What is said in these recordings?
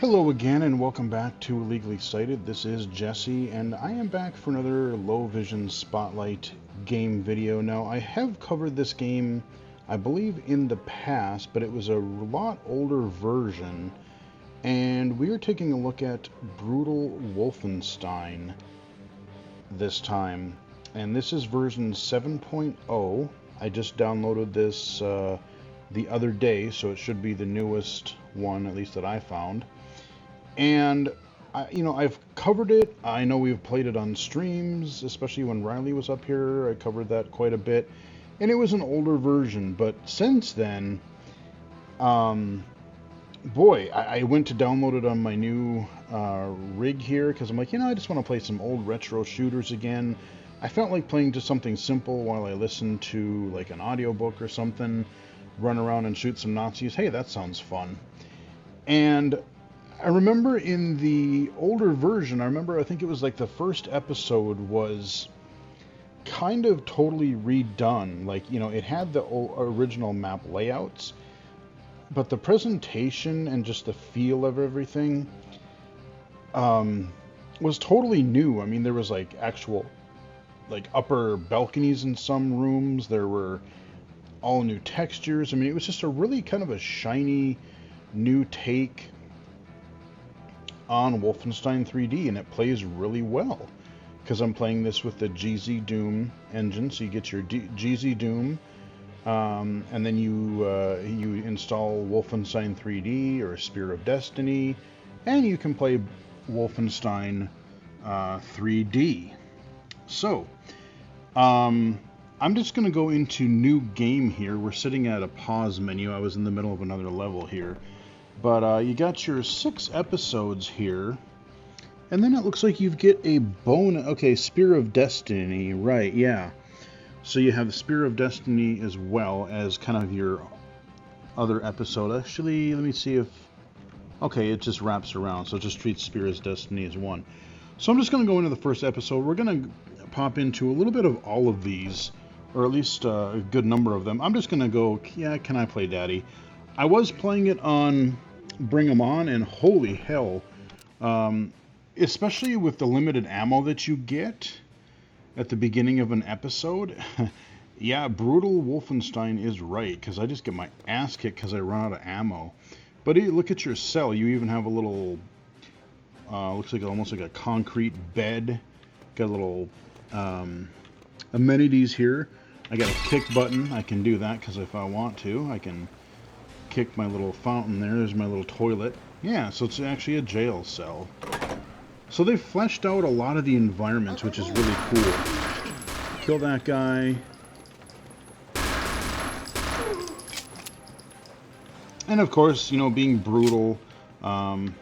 Hello again and welcome back to Illegally Sighted. This is Jesse and I am back for another low vision spotlight game video. Now I have covered this game I believe in the past, but it was a lot older version, and we are taking a look at Brutal Wolfenstein this time, and this is version 7.0. I just downloaded this the other day, so it should be the newest one, at least that I found. And I've covered it. I know we've played it on streams, especially when Riley was up here. I covered that quite a bit, and it was an older version. But since then, boy, I went to download it on my new rig here because I'm like, I just want to play some old retro shooters again. I felt like playing just something simple while I listened to like an audiobook or something, run around and shoot some Nazis. Hey, that sounds fun. And I remember in the older version, I think it was like the first episode was kind of totally redone. Like, it had the original map layouts, but the presentation and just the feel of everything was totally new. I mean, there was like actual like upper balconies in some rooms. There were all new textures. I mean, it was just a really kind of a shiny new take on Wolfenstein 3D, and it plays really well because I'm playing this with the GZ Doom engine. So you get your GZ Doom, and then you install Wolfenstein 3D or Spear of Destiny, and you can play Wolfenstein 3D. So I'm just going to go into new game here. We're sitting at a pause menu. I was in the middle of another level here. But you got your 6 episodes here. And then it looks like you get a bonus. Okay, Spear of Destiny. Right, yeah. So you have Spear of Destiny as well as kind of your other episode. Actually, let me see if... Okay, it just wraps around. So it just treats Spear of Destiny as one. So I'm just going to go into the first episode. We're going to pop into a little bit of all of these, or at least a good number of them. I'm just going to go, yeah, can I play Daddy? I was playing it on Bring 'em On, and holy hell, especially with the limited ammo that you get at the beginning of an episode. Yeah, Brutal Wolfenstein is right, because I just get my ass kicked because I run out of ammo. But look at your cell. You even have a little, looks like almost like a concrete bed. Got a little amenities here. I got a kick button. I can do that because if I want to, I can kick my little fountain there. There's my little toilet. Yeah, so it's actually a jail cell. So they've fleshed out a lot of the environments, which is really cool. Kill that guy. And of course, being brutal. Burn,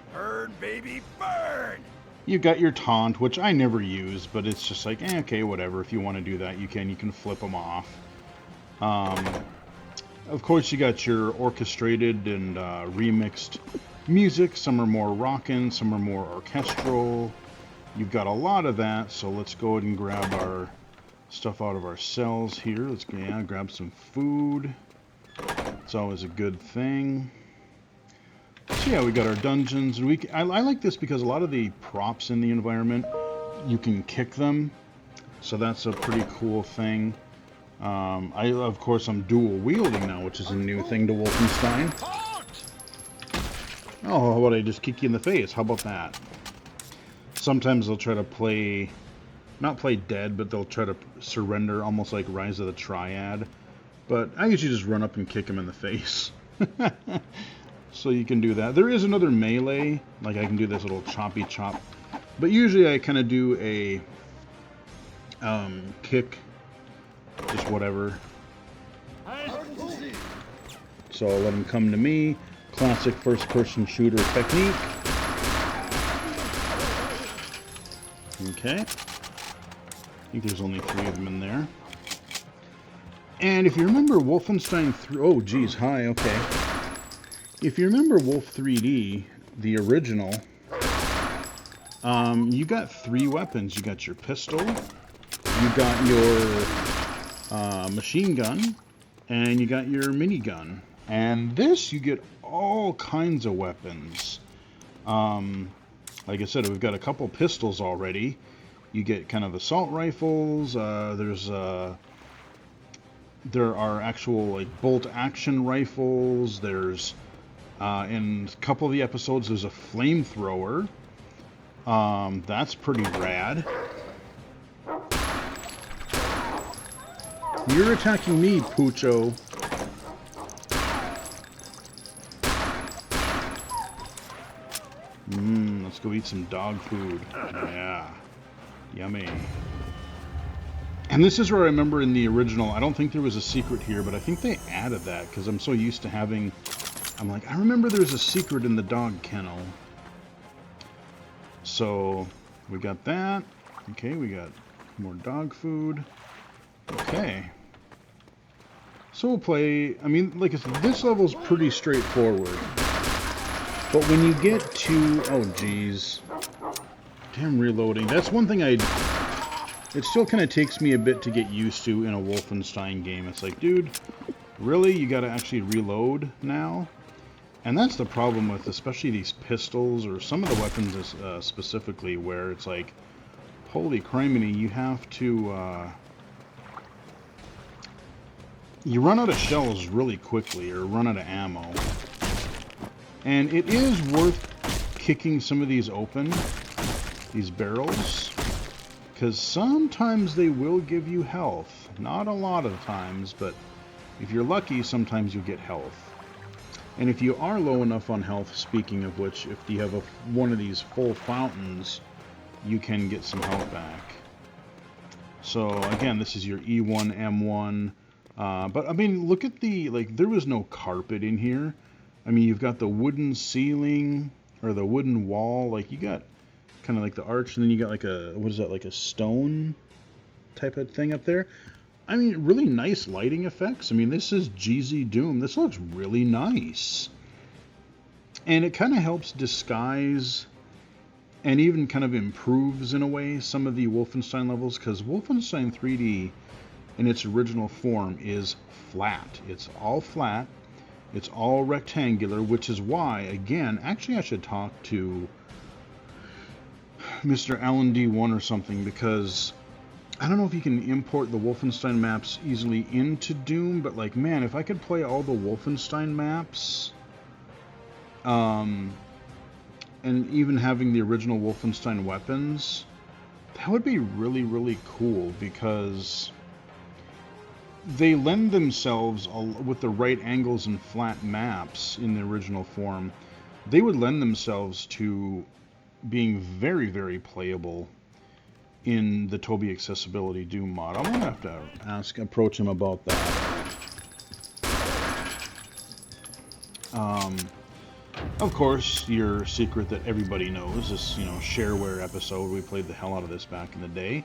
baby, burn! You got your taunt, which I never use, but it's just like, okay, whatever. If you want to do that, you can flip them off. Of course, you got your orchestrated and remixed music. Some are more rockin', some are more orchestral. You've got a lot of that, so let's go ahead and grab our stuff out of our cells here. Let's grab some food. It's always a good thing. So yeah, we got our dungeons, and I like this because a lot of the props in the environment, you can kick them, so that's a pretty cool thing. Of course, I'm dual wielding now, which is a new thing to Wolfenstein. Oh, how about I just kick you in the face? How about that? Sometimes they'll try to not play dead, but they'll try to surrender, almost like Rise of the Triad. But I usually just run up and kick them in the face. So you can do that. There is another melee, like I can do this little choppy chop. But usually I kind of do a kick. Just whatever. So I'll let him come to me. Classic first-person shooter technique. Okay. I think there's only 3 of them in there. And if you remember Wolfenstein 3... Oh, geez, hi, okay. If you remember Wolf 3D, the original, you got 3 weapons. You got your pistol, you got your machine gun, and you got your minigun. And this, you get all kinds of weapons. Like I said, we've got a couple pistols already. You get kind of assault rifles. There are actual like bolt action rifles. There's in a couple of the episodes there's a flamethrower. That's pretty rad. You're attacking me, Pucho. Let's go eat some dog food. Yeah. Yummy. And this is where I remember in the original, I don't think there was a secret here, but I think they added that because I'm so used to having... I'm like, I remember there's a secret in the dog kennel. So, we got that. Okay, we got more dog food. Okay. So we'll play... I mean, like I said, this level's pretty straightforward. But when you get to... Oh, geez. Damn reloading. That's one thing it still kind of takes me a bit to get used to in a Wolfenstein game. It's like, dude, really? You gotta actually reload now? And that's the problem with especially these pistols or some of the weapons specifically where it's like, holy criminy, you have to... you run out of shells really quickly or run out of ammo. And it is worth kicking some of these open, these barrels, because sometimes they will give you health. Not a lot of times, but if you're lucky, sometimes you'll get health. And if you are low enough on health, speaking of which, if you have one of these full fountains, you can get some health back. So again, this is your E1, M1. But I mean, look at there was no carpet in here. I mean, you've got the wooden ceiling, or the wooden wall, like, you got kind of like the arch, and then you got like what is that, like a stone type of thing up there? I mean, really nice lighting effects. I mean, this is GZ Doom. This looks really nice. And it kind of helps disguise, and even kind of improves, in a way, some of the Wolfenstein levels, because Wolfenstein 3D, in its original form, is flat. It's all flat. It's all rectangular, which is why, again, actually I should talk to Mr. Alan D1 or something, because I don't know if you can import the Wolfenstein maps easily into Doom, but like, man, if I could play all the Wolfenstein maps, and even having the original Wolfenstein weapons, that would be really, really cool, because... they lend themselves, with the right angles and flat maps in the original form, they would lend themselves to being very, very playable in the Toby Accessibility Doom mod. I'm going to have to approach him about that. Of course, your secret that everybody knows, this, shareware episode, we played the hell out of this back in the day.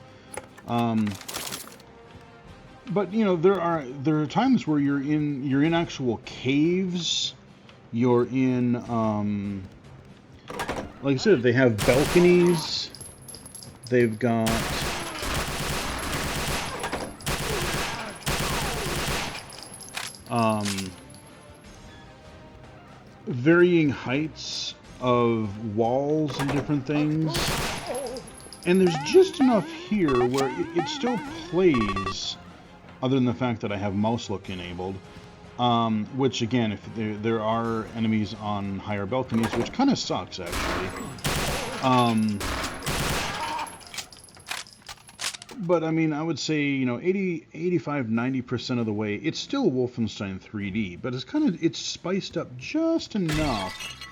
But there are times where you're in actual caves. You're in like I said, they have balconies. They've got varying heights of walls and different things. And there's just enough here where it still plays. Other than the fact that I have mouse look enabled, which again, if there are enemies on higher balconies, which kind of sucks actually. But I mean, I would say 80, 85, 90% of the way, it's still Wolfenstein 3D, but it's spiced up just enough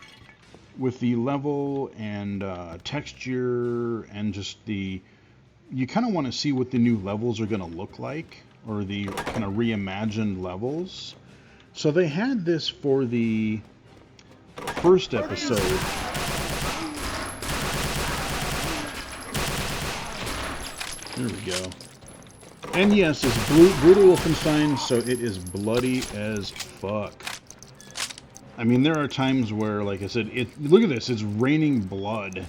with the level and texture and just you kind of want to see what the new levels are going to look like. Or the kind of reimagined levels. So they had this for the first episode. There we go. And yes, it's brutal Wolfenstein, so it is bloody as fuck. I mean, there are times where, like I said, look at this, it's raining blood.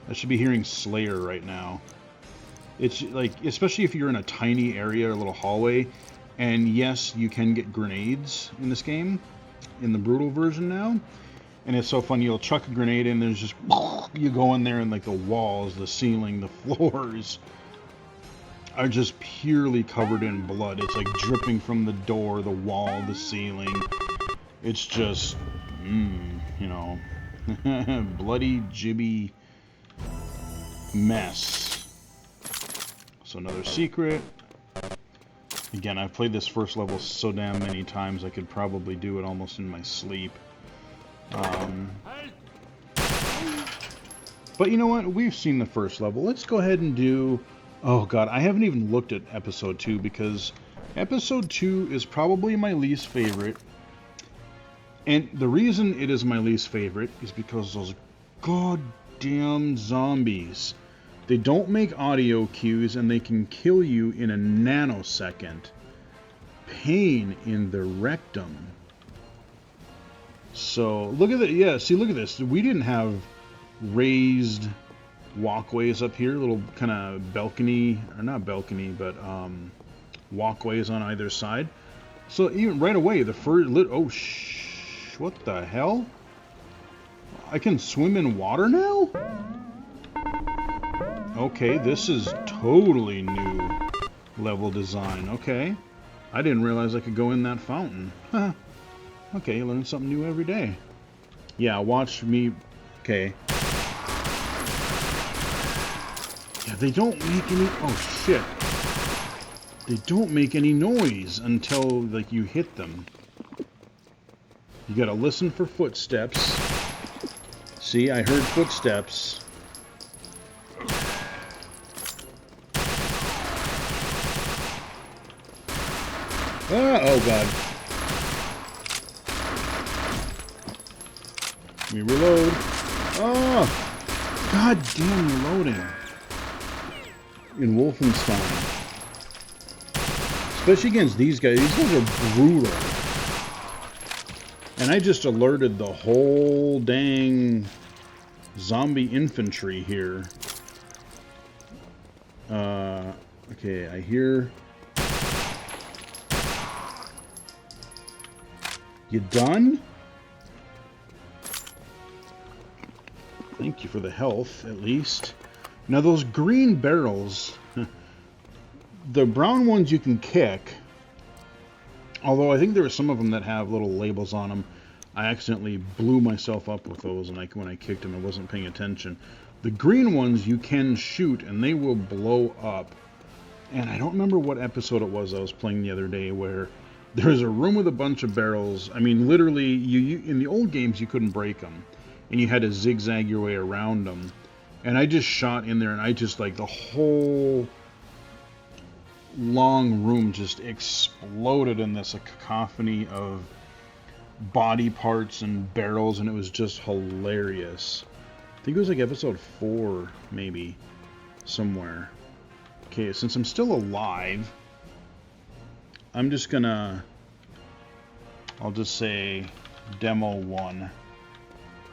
I should be hearing Slayer right now. It's like, especially if you're in a tiny area, a little hallway, and yes, you can get grenades in this game, in the brutal version now. And it's so funny, you'll chuck a grenade in, there's just, you go in there and like the walls, the ceiling, the floors are just purely covered in blood. It's like dripping from the door, the wall, the ceiling. It's just, you know, bloody, jibby mess. So another secret. Again, I've played this first level so damn many times I could probably do it almost in my sleep. But you know what? We've seen the first level. Let's go ahead and do... Oh god, I haven't even looked at episode 2 because episode 2 is probably my least favorite. And the reason it is my least favorite is because those goddamn zombies. They don't make audio cues and they can kill you in a nanosecond. Pain in the rectum. So, look at that. Yeah, see, look at this. We didn't have raised walkways up here, little kind of balcony, or not balcony, but walkways on either side. So even right away, the first what the hell? I can swim in water now? Okay, this is totally new level design. Okay, I didn't realize I could go in that fountain. Huh. Okay, you learn something new every day. Yeah, watch me. Okay. Yeah, they don't make any... Oh, shit. They don't make any noise until, like, you hit them. You gotta listen for footsteps. See, I heard footsteps. Ah, oh, God. Let me reload. Oh! God damn reloading. In Wolfenstein. Especially against these guys. These guys are brutal. And I just alerted the whole dang zombie infantry here. Okay, I hear... You done? Thank you for the health, at least. Now those green barrels, the brown ones you can kick, although I think there are some of them that have little labels on them. I accidentally blew myself up with those, and when I kicked them I wasn't paying attention. The green ones you can shoot and they will blow up. And I don't remember what episode it was I was playing the other day where there's a room with a bunch of barrels. I mean, literally, you in the old games you couldn't break them, and you had to zigzag your way around them. And I just shot in there, and I just, like, the whole long room just exploded in this cacophony of body parts and barrels, and it was just hilarious. I think it was like episode 4, maybe, somewhere. Okay, since I'm still alive, I'm just gonna... I'll just say Demo 1.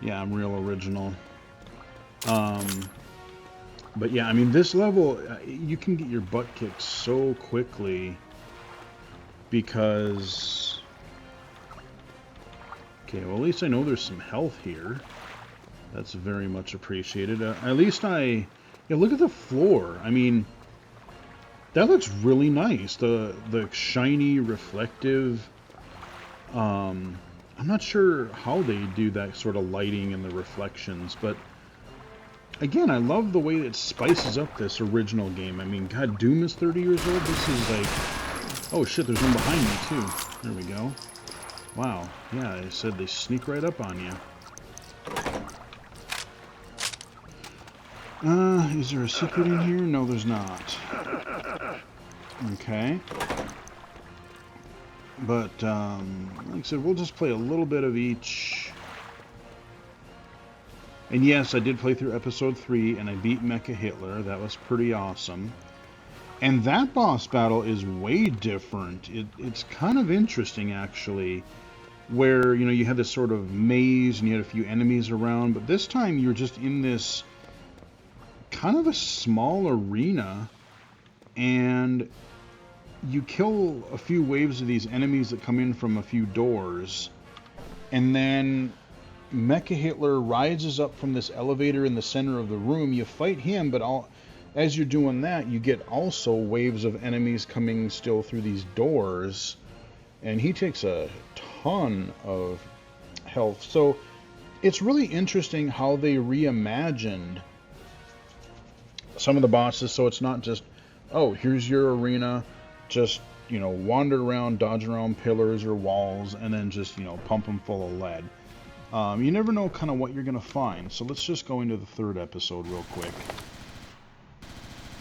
Yeah, I'm real original. But yeah, I mean, this level, you can get your butt kicked so quickly because... Okay, well, at least I know there's some health here. That's very much appreciated. At least Yeah, look at the floor. I mean, that looks really nice. The shiny, reflective... I'm not sure how they do that sort of lighting and the reflections, but again, I love the way it spices up this original game. I mean, God, Doom is 30 years old. This is like... Oh shit, there's one behind me too. There we go. Wow. Yeah, I said they sneak right up on you. Is there a secret in here? No, there's not. Okay. But, like I said, we'll just play a little bit of each. And yes, I did play through episode 3, and I beat Mecha Hitler. That was pretty awesome. And that boss battle is way different. It's kind of interesting, actually, where, you know, you had this sort of maze, and you had a few enemies around, but this time you're just in this kind of a small arena, and you kill a few waves of these enemies that come in from a few doors, and then Mecha Hitler rises up from this elevator in the center of the room. You fight him, but as you're doing that, you get also waves of enemies coming still through these doors, and he takes a ton of health. So it's really interesting how they reimagined some of the bosses, so it's not just, oh, here's your arena, just, wander around, dodge around pillars or walls, and then just, pump them full of lead. You never know kind of what you're going to find. So let's just go into the third episode real quick.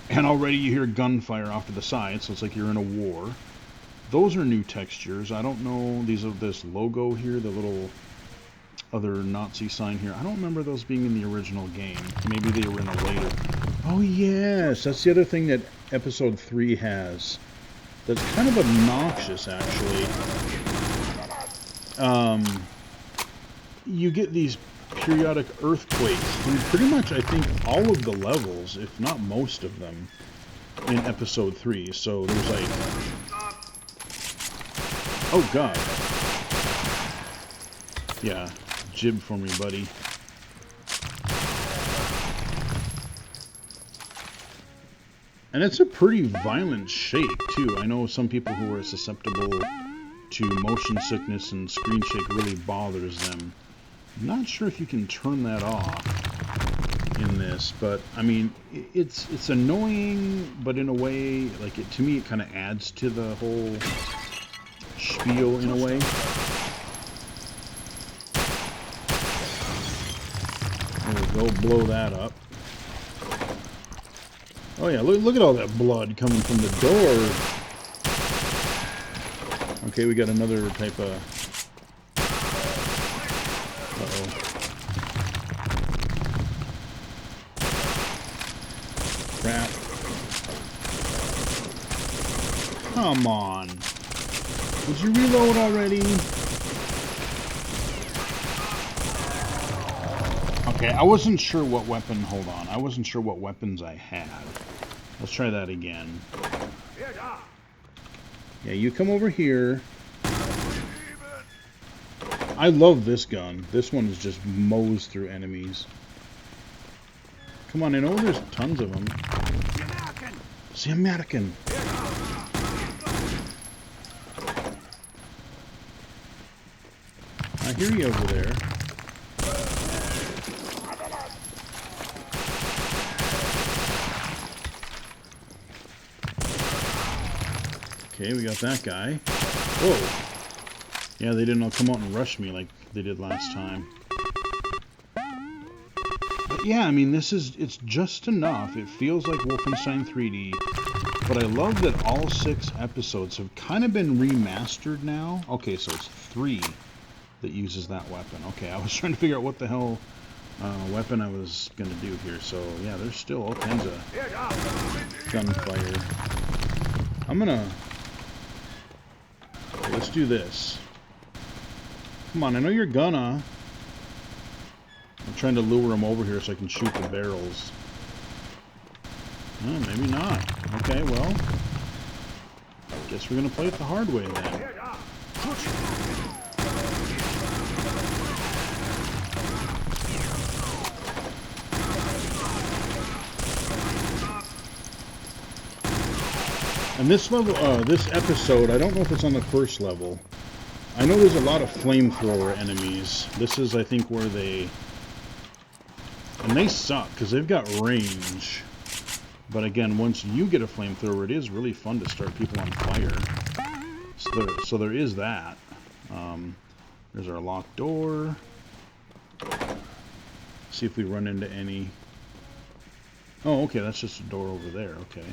And already you hear gunfire off to the side, so it's like you're in a war. Those are new textures. I don't know, these are this logo here, the little other Nazi sign here. I don't remember those being in the original game. Maybe they were in a later. Oh yes, that's the other thing that episode 3 has. That's kind of obnoxious, actually. You get these periodic earthquakes through pretty much, I think, all of the levels, if not most of them, in episode 3. So there's like... Oh god. Yeah, jib for me, buddy. And it's a pretty violent shake, too. I know some people who are susceptible to motion sickness and screen shake really bothers them. I'm not sure if you can turn that off in this, but I mean, it's annoying, but in a way, like, to me, it kind of adds to the whole spiel in a way. There we go, blow that up. Oh yeah, look at all that blood coming from the door. Okay, we got another type of... Uh-oh. Crap. Come on. Did you reload already? Okay, I wasn't sure what weapon... Hold on. I wasn't sure what weapons I had. Let's try that again. Yeah, you come over here. I love this gun. This one is just mows through enemies. Come on, I know there's tons of them. It's the American. I hear you over there. Okay, we got that guy. Whoa. Yeah, they didn't all come out and rush me like they did last time. But yeah, I mean, it's just enough. It feels like Wolfenstein 3D. But I love that all 6 episodes have kind of been remastered now. Okay, so it's 3 that uses that weapon. Okay, I was trying to figure out what the hell weapon I was going to do here. So, yeah, there's still all kinds of gunfire. I'm going to... Okay, let's do this. Come on, I know you're gonna. I'm trying to lure him over here so I can shoot the barrels. Oh, maybe not. Okay, well. Guess we're gonna play it the hard way then. And this level, this episode, I don't know if it's on the first level. I know there's a lot of flamethrower enemies. This is, I think, where they... And they suck, because they've got range. But again, once you get a flamethrower, it is really fun to start people on fire. So there is that. There's our locked door. See if we run into any... Oh, okay, that's just a door over there. Okay.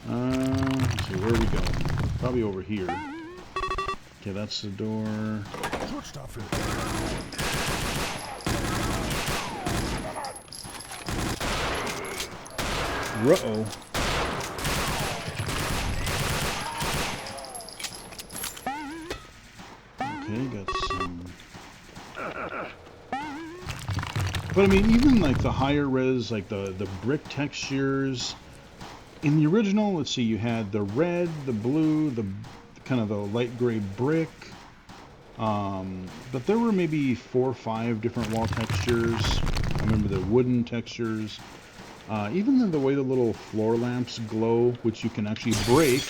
Let's see, where are we going? Probably over here. Okay, that's the door. Ruh-oh. Okay, got some... But I mean, even like the higher res, like the brick textures... In the original, let's see, you had the red, the blue, the kind of the light gray brick. But there were maybe 4 or 5 different wall textures. I remember the wooden textures. Even the way the little floor lamps glow, which you can actually break,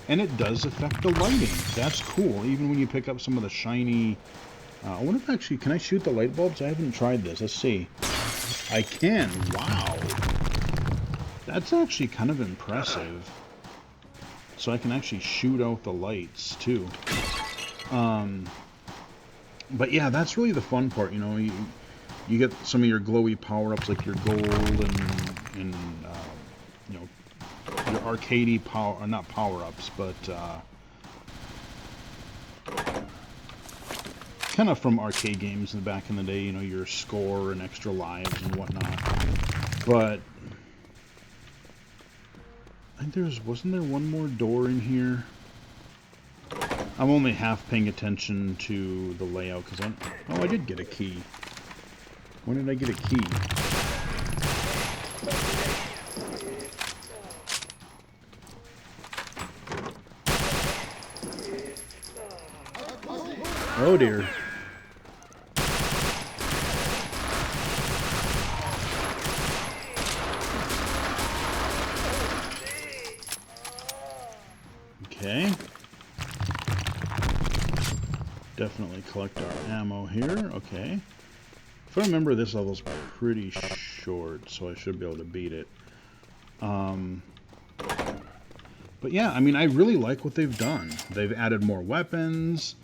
and it does affect the lighting. That's cool. Even when you pick up some of the shiny... I wonder if actually... Can I shoot the light bulbs? I haven't tried this. Let's see. I can. Wow. That's actually kind of impressive. So I can actually shoot out the lights, too. But yeah, that's really the fun part, you know. You get some of your glowy power-ups, like your gold and you know, your arcadey power, or not power-ups, but kind of from arcade games back in the day, you know, your score and extra lives and whatnot. But I think wasn't there one more door in here? I'm only half paying attention to the layout because I did get a key. When did I get a key? Oh dear. Okay. Definitely collect our ammo here. Okay. If I remember, this level's pretty short, so I should be able to beat it. But yeah, I mean, I really like what they've done. They've added more weapons.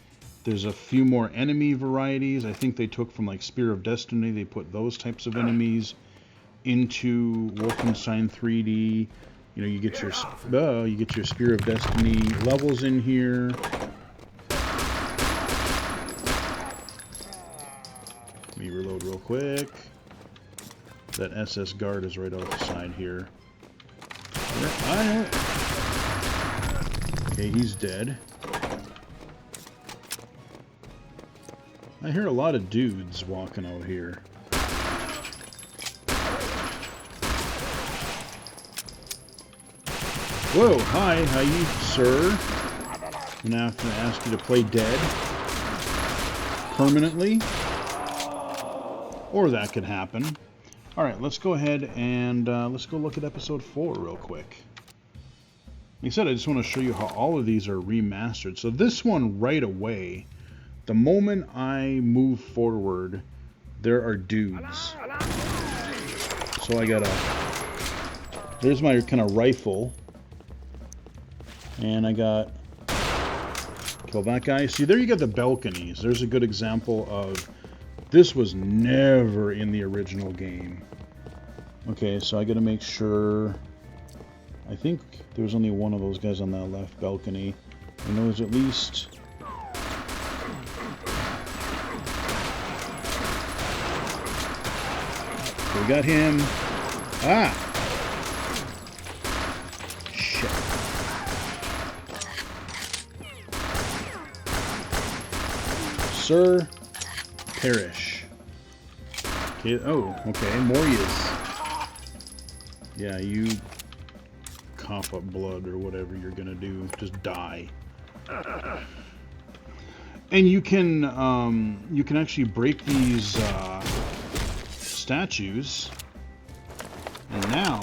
There's a few more enemy varieties. I think they took from like Spear of Destiny. They put those types of enemies into Wolfenstein 3D. You know, you get your Spear of Destiny levels in here. Let me reload real quick. That SS guard is right off the side here. Okay, he's dead. I hear a lot of dudes walking out here. Whoa, hi, how you, sir? I'm gonna have to ask you to play dead permanently. Or that could happen. Alright, let's go ahead and let's go look at episode 4 real quick. Like I said, I just want to show you how all of these are remastered. So this one right away, the moment I move forward, there are dudes. So I got there's my kind of rifle. And I got, kill that guy. See, there you got the balconies. There's a good example of, this was never in the original game. Okay, so I gotta make sure, I think there's only one of those guys on that left balcony. I know there's at least, we got him. Ah! Shit. Sir, perish. Okay, oh, okay, Morias. Yeah, you cough up blood or whatever you're gonna do. Just die. And you can actually break these statues. And now,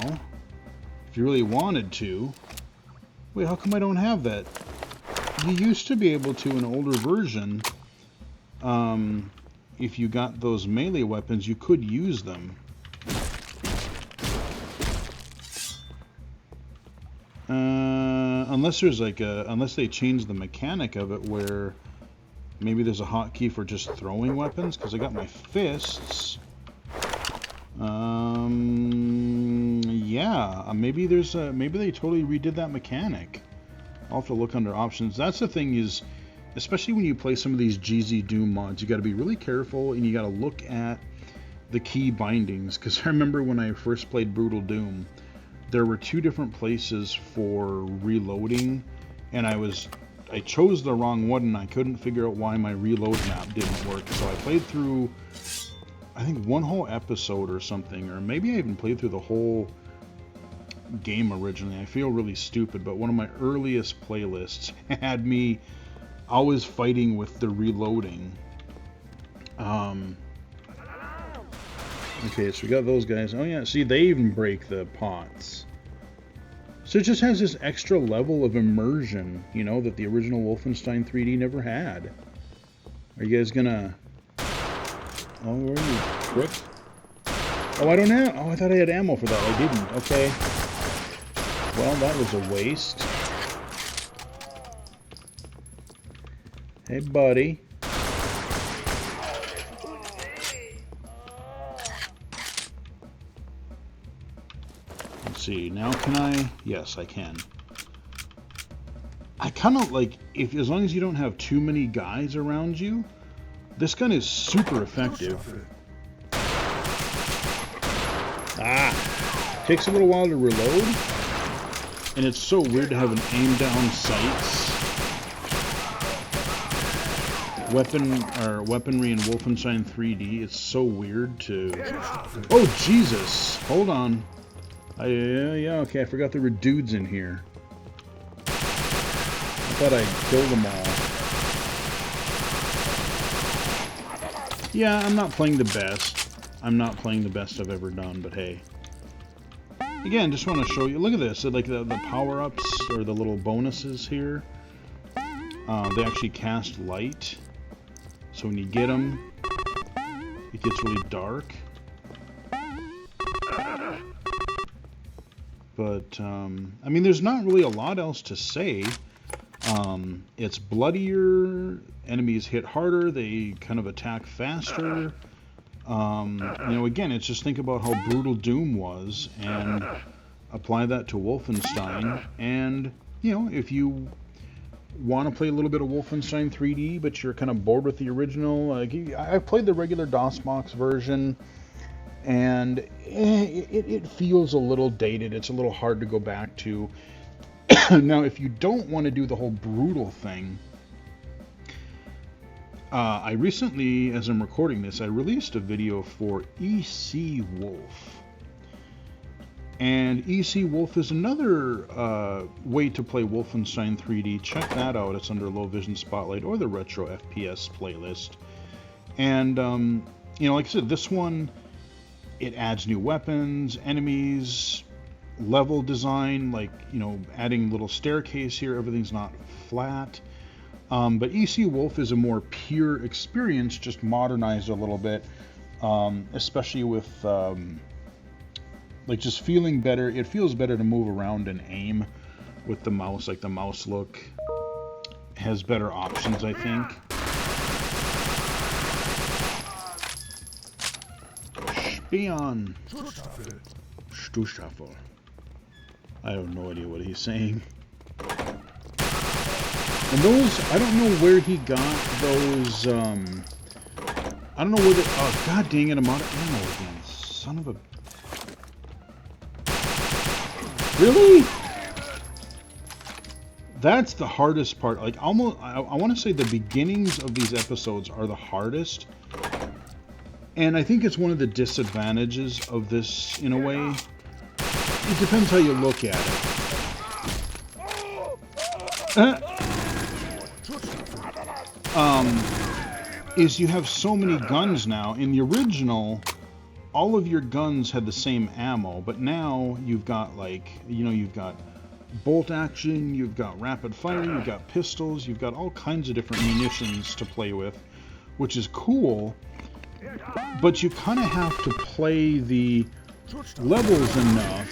if you really wanted to, wait, how come I don't have that? You used to be able to in an older version. If you got those melee weapons, you could use them. Unless there's like unless they change the mechanic of it where maybe there's a hotkey for just throwing weapons, because I got my fists. Yeah, maybe there's maybe they totally redid that mechanic. I'll have to look under options. That's the thing is, especially when you play some of these GZ Doom mods, you got to be really careful and you got to look at the key bindings. Because I remember when I first played Brutal Doom, there were 2 different places for reloading, and I chose the wrong one, and I couldn't figure out why my reload map didn't work. So I played through, I think, one whole episode or something, or maybe I even played through the whole game originally. I feel really stupid, but one of my earliest playlists had me always fighting with the reloading. Okay, so we got those guys. Oh yeah, see, they even break the pots. So it just has this extra level of immersion, you know, that the original Wolfenstein 3D never had. Are you guys gonna... Oh, where are you, crook? Oh, I don't have... Oh, I thought I had ammo for that. I didn't. Okay. Well, that was a waste. Hey, buddy. Let's see. Now can I... Yes, I can. I kind of like... As long as you don't have too many guys around you, this gun is super effective. Ah! Takes a little while to reload. And it's so weird to have an aim-down sights. Weaponry in Wolfenstein 3D. It's so weird to... Oh, Jesus! Hold on. Yeah, okay, I forgot there were dudes in here. I thought I killed them all. Yeah, I'm not playing the best. I'm not playing the best I've ever done, but hey. Again, just want to show you. Look at this. Like the power-ups or the little bonuses here. They actually cast light. So when you get them, it gets really dark. But, I mean, there's not really a lot else to say. It's bloodier, enemies hit harder, they kind of attack faster. You know, again, it's just think about how brutal Doom was and apply that to Wolfenstein. And, you know, if you want to play a little bit of Wolfenstein 3D, but you're kind of bored with the original, I've played the regular DOSBox version, and it feels a little dated. It's a little hard to go back to. Now, if you don't want to do the whole brutal thing, I recently, as I'm recording this, I released a video for EC Wolf. And EC Wolf is another way to play Wolfenstein 3D. Check that out. It's under Low Vision Spotlight or the Retro FPS playlist. And, you know, like I said, this one, it adds new weapons, enemies, level design, like, you know, adding a little staircase here. Everything's not flat. But EC Wolf is a more pure experience, just modernized a little bit, especially with... like just feeling better. It feels better to move around and aim with the mouse. Like the mouse look has better options, I think. Spion. Stustaffel. I have no idea what he's saying. And those, I don't know where he got those, I don't know where they, oh god dang it, I'm out of ammo again. Son of a... Really? That's the hardest part. Like, almost, I want to say the beginnings of these episodes are the hardest. And I think it's one of the disadvantages of this, in a way. It depends how you look at it. Is you have so many guns now. In the original, all of your guns had the same ammo, but now you've got, like, you know, you've got bolt action, you've got rapid fire, you've got pistols, you've got all kinds of different munitions to play with, which is cool, but you kind of have to play the levels enough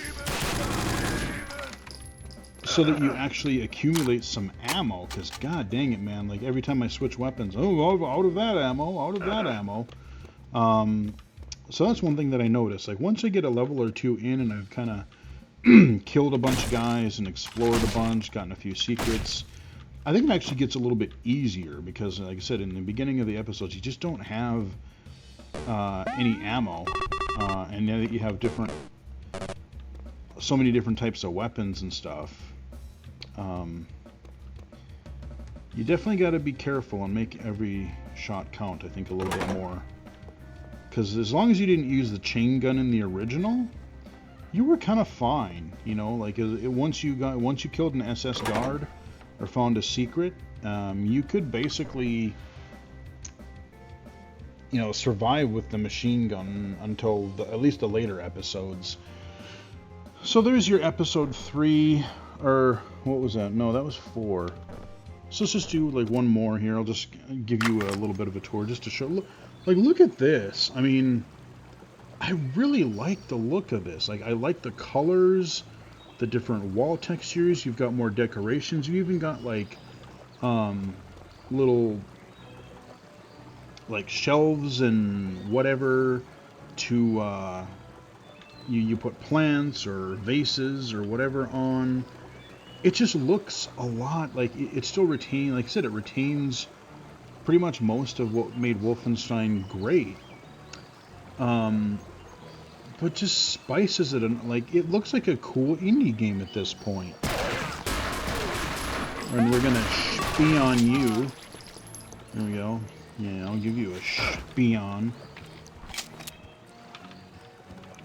so that you actually accumulate some ammo, because god dang it, man, like every time I switch weapons, oh, out of that ammo, out of that ammo. So that's one thing that I noticed. Like, once I get a level or two in and I've kind of killed a bunch of guys and explored a bunch, gotten a few secrets, I think it actually gets a little bit easier because, like I said, in the beginning of the episodes, you just don't have any ammo. And now that you have so many different types of weapons and stuff, you definitely got to be careful and make every shot count, I think, a little bit more. Because as long as you didn't use the chain gun in the original, you were kind of fine, you know. Like once you killed an SS guard or found a secret, You could basically, you know, survive with the machine gun until at least the later episodes. So there's your episode 3, or what was that? No, that was 4. So let's just do like one more here. I'll just give you a little bit of a tour just to show. Look at this. I mean, I really like the look of this. Like, I like the colors, the different wall textures. You've got more decorations. You even got like little like shelves and whatever to you put plants or vases or whatever on. It just looks a lot like it still retains, like I said, it retains pretty much most of what made Wolfenstein great. But just spices it, and like it looks like a cool indie game at this point. And we're gonna spion you. There we go. Yeah, I'll give you a spion.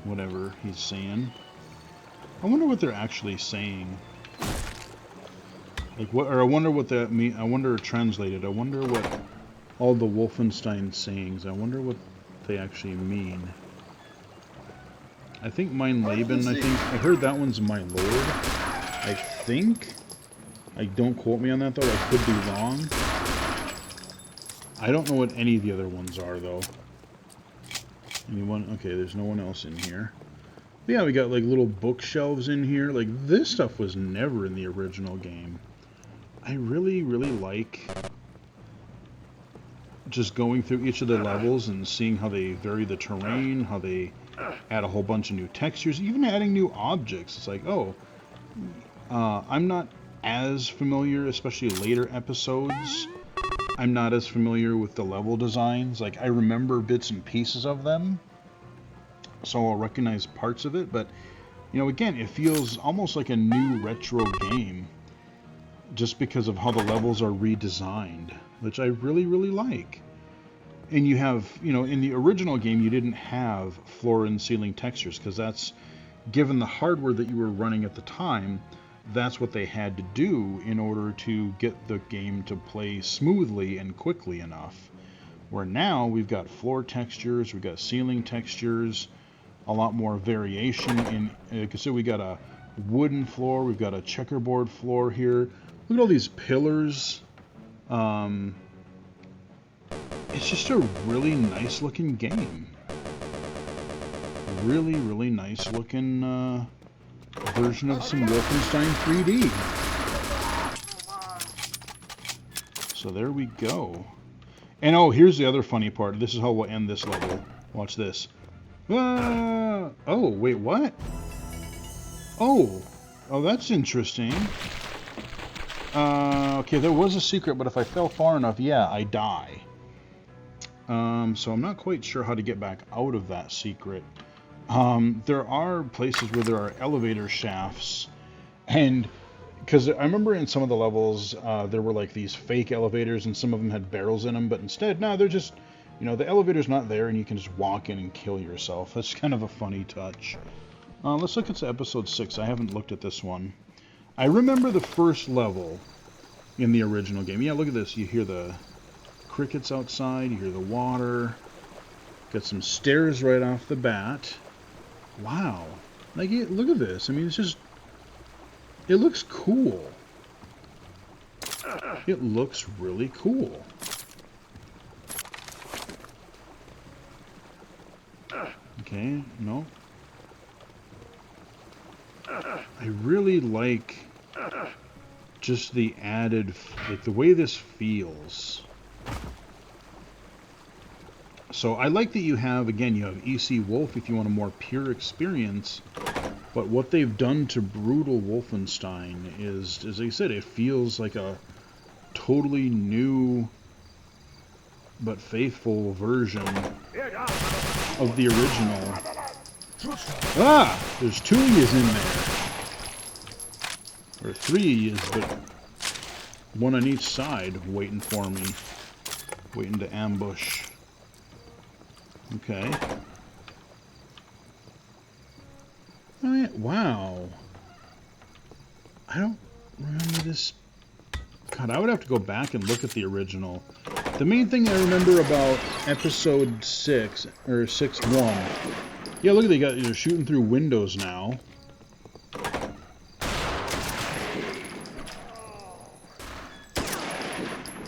Whatever he's saying. I wonder what they're actually saying. Like what? Or I wonder what that mean. I wonder translated. I wonder what all the Wolfenstein sayings. I wonder what they actually mean. I think Mein Leben. I heard that one's my lord. I think. Don't quote me on that though. I could be wrong. I don't know what any of the other ones are though. Anyone? Okay, there's no one else in here. But yeah, we got like little bookshelves in here. Like this stuff was never in the original game. I really, really like just going through each of the levels and seeing how they vary the terrain, how they add a whole bunch of new textures, even adding new objects. It's like, oh, I'm not as familiar, especially later episodes. I'm not as familiar with the level designs. Like, I remember bits and pieces of them, so I'll recognize parts of it. But, you know, again, it feels almost like a new retro game just because of how the levels are redesigned, which I really, really like. And you have, you know, in the original game, you didn't have floor and ceiling textures because that's, given the hardware that you were running at the time, that's what they had to do in order to get the game to play smoothly and quickly enough. Where now we've got floor textures, we've got ceiling textures, a lot more variation in, like I said, we got a wooden floor, we've got a checkerboard floor here. Look at all these pillars. It's just a really nice looking game. Really, really nice looking version of some Wolfenstein 3D. So there we go. And oh, here's the other funny part. This is how we'll end this level. Watch this. Ah! Oh, wait, what? Oh, that's interesting. Okay, there was a secret, but if I fell far enough, yeah, I die. So I'm not quite sure how to get back out of that secret. There are places where there are elevator shafts, and because I remember in some of the levels there were like these fake elevators, and some of them had barrels in them, but instead, no, they're just, you know, the elevator's not there, and you can just walk in and kill yourself. That's kind of a funny touch. Let's look at episode 6. I haven't looked at this one. I remember the first level in the original game. Yeah, look at this. You hear the crickets outside, you hear the water. Got some stairs right off the bat. Wow. Like, look at this. I mean, it's just, it looks cool. It looks really cool. Okay, no. I really like just the added, like the way this feels. So I like that you have, again, you have EC Wolf if you want a more pure experience, but what they've done to Brutal Wolfenstein is, as I said, it feels like a totally new but faithful version of the original. Ah! There's 2 of yous in there. Or 3 of yous, but one on each side waiting for me. Waiting to ambush. Okay. Oh, yeah. Wow. I don't remember this God, I would have to go back and look at the original. The main thing I remember about episode 6, or 6.1... Yeah, look at they're shooting through windows now.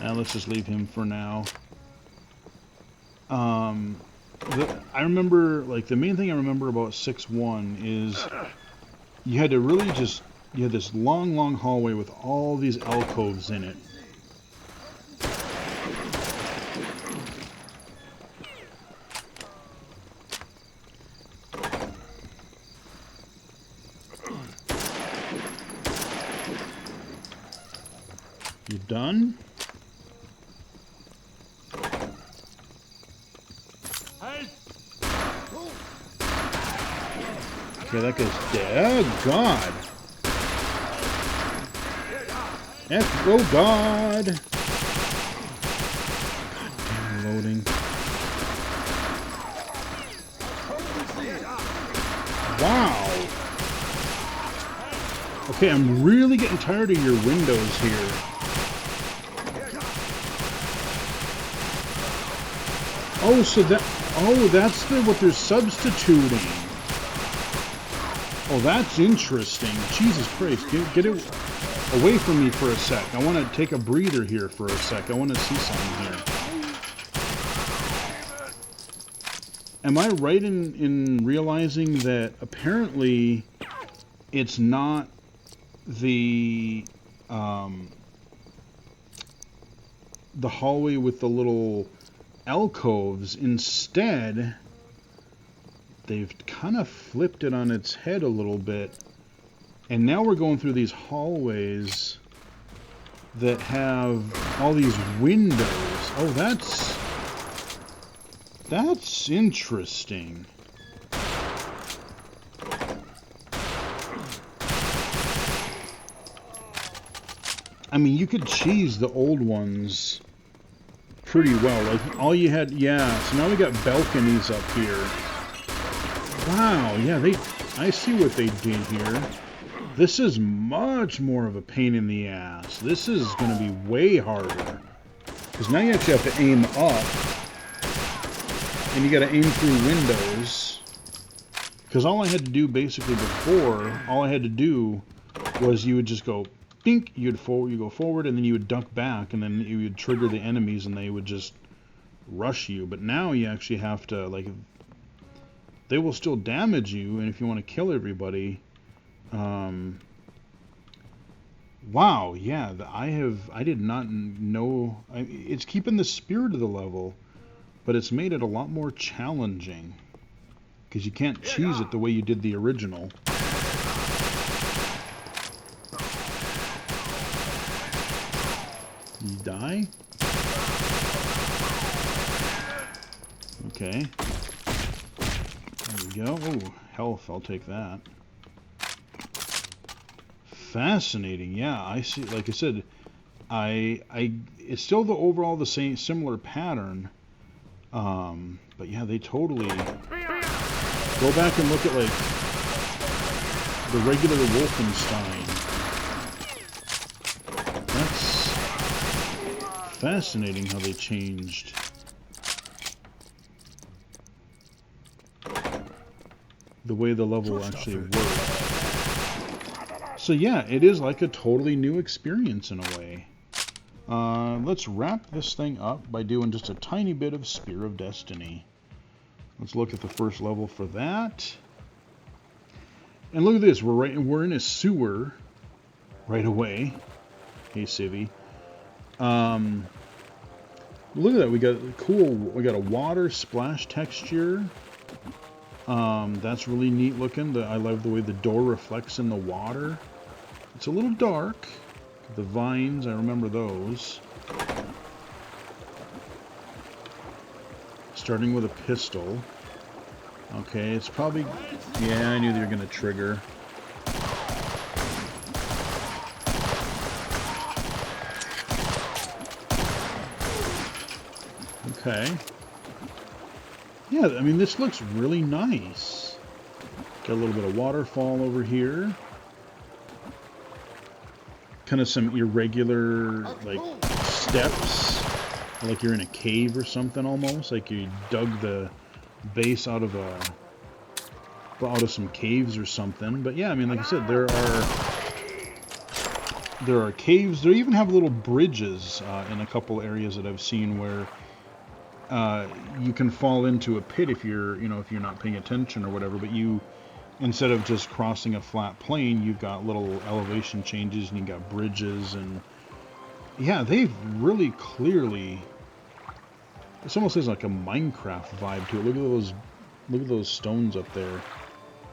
Let's just leave him for now. I remember, like, the main thing I remember about 6.1 is you had to really just... You had this long, long hallway with all these alcoves in it. You done? Okay, that guy's dead. Oh, God. Oh, God. God damn loading. Wow. Okay, I'm really getting tired of your windows here. Oh, so that... Oh, that's what they're substituting. Oh, that's interesting. Jesus Christ. Get it away from me for a sec. I want to take a breather here for a sec. I want to see something here. Am I right in realizing that apparently it's not the hallway with the little alcoves? Instead, they've kind of flipped it on its head a little bit, and now we're going through these hallways that have all these windows. Oh, that's interesting. I mean, you could cheese the old ones pretty well. Like, all you had... Yeah, so now we got balconies up here. Wow, yeah, I see what they did here. This is much more of a pain in the ass. This is going to be way harder. Because now you actually have to aim up. And you got to aim through windows. Because all I had to do basically before, all I had to do was you would just go, bink, you go forward, and then you would duck back, and then you would trigger the enemies, and they would just rush you. But now you actually have to, like, they will still damage you, and if you want to kill everybody, wow, yeah, I did not know, it's keeping the spirit of the level, but it's made it a lot more challenging, because you can't cheese it the way you did the original. You die? Okay. There we go. Oh, health, I'll take that. Fascinating, yeah, I see, like I said, it's still the similar pattern, but yeah, they totally, go back and look at, like, the regular Wolfenstein. That's fascinating how they changed. The way the level actually works. So yeah, it is like a totally new experience in a way. Let's wrap this thing up by doing just a tiny bit of Spear of Destiny. Let's look at the first level for that. And look at this, we're in a sewer right away. Hey, Civvy. Look at that, we got a water splash texture. That's really neat looking. I love the way the door reflects in the water. It's a little dark. The vines, I remember those. Starting with a pistol. Okay, it's probably... Yeah, I knew they were going to trigger. Okay. Yeah, I mean, this looks really nice. Got a little bit of waterfall over here. kind of some irregular like steps, like you're in a cave or something almost, like you dug the base out of some caves or something. But yeah, I mean, like I said, there are caves. They even have little bridges in a couple areas that I've seen where you can fall into a pit if you're not paying attention or whatever. But instead of just crossing a flat plane, you've got little elevation changes and you got bridges, and yeah, they've really clearly. This almost has like a Minecraft vibe to it. Look at those stones up there.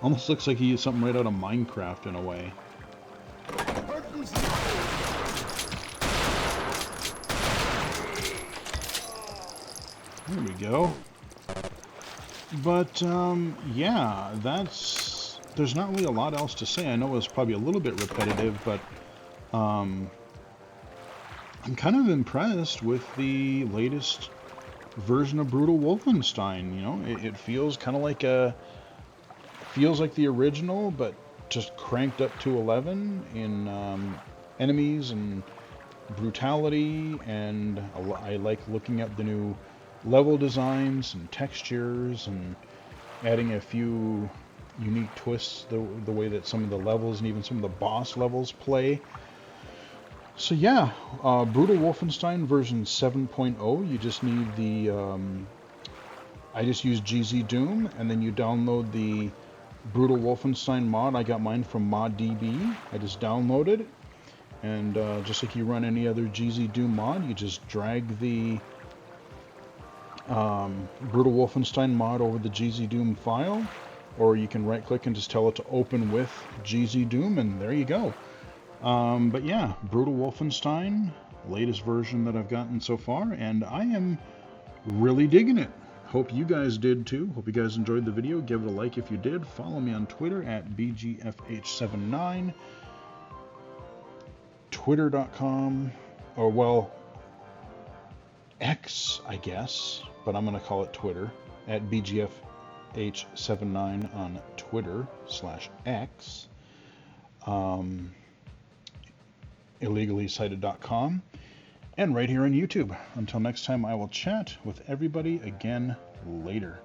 Almost looks like he used something right out of Minecraft in a way. There we go. But yeah, there's not really a lot else to say. I know it's probably a little bit repetitive, but I'm kind of impressed with the latest version of Brutal Wolfenstein. You know, it feels kind of like the original, but just cranked up to 11 in enemies and brutality, and I like looking at the new level designs and textures and adding a few unique twists, the way that some of the levels and even some of the boss levels play. So yeah, Brutal Wolfenstein version 7.0, you just need I just use GZ Doom, and then you download the Brutal Wolfenstein mod. I got mine from ModDB. I just downloaded it, and just like you run any other GZ Doom mod, you just drag the Brutal Wolfenstein mod over the GZ Doom file, or you can right click and just tell it to open with GZ Doom, and there you go. But yeah, Brutal Wolfenstein, latest version that I've gotten so far, and I am really digging it. Hope you guys did too. Hope you guys enjoyed the video. Give it a like if you did. Follow me on Twitter at BGFH79, twitter.com, or well, X, I guess, but I'm going to call it Twitter, at BGFH79 on Twitter/X, illegally-cited.com, and right here on YouTube. Until next time, I will chat with everybody again later.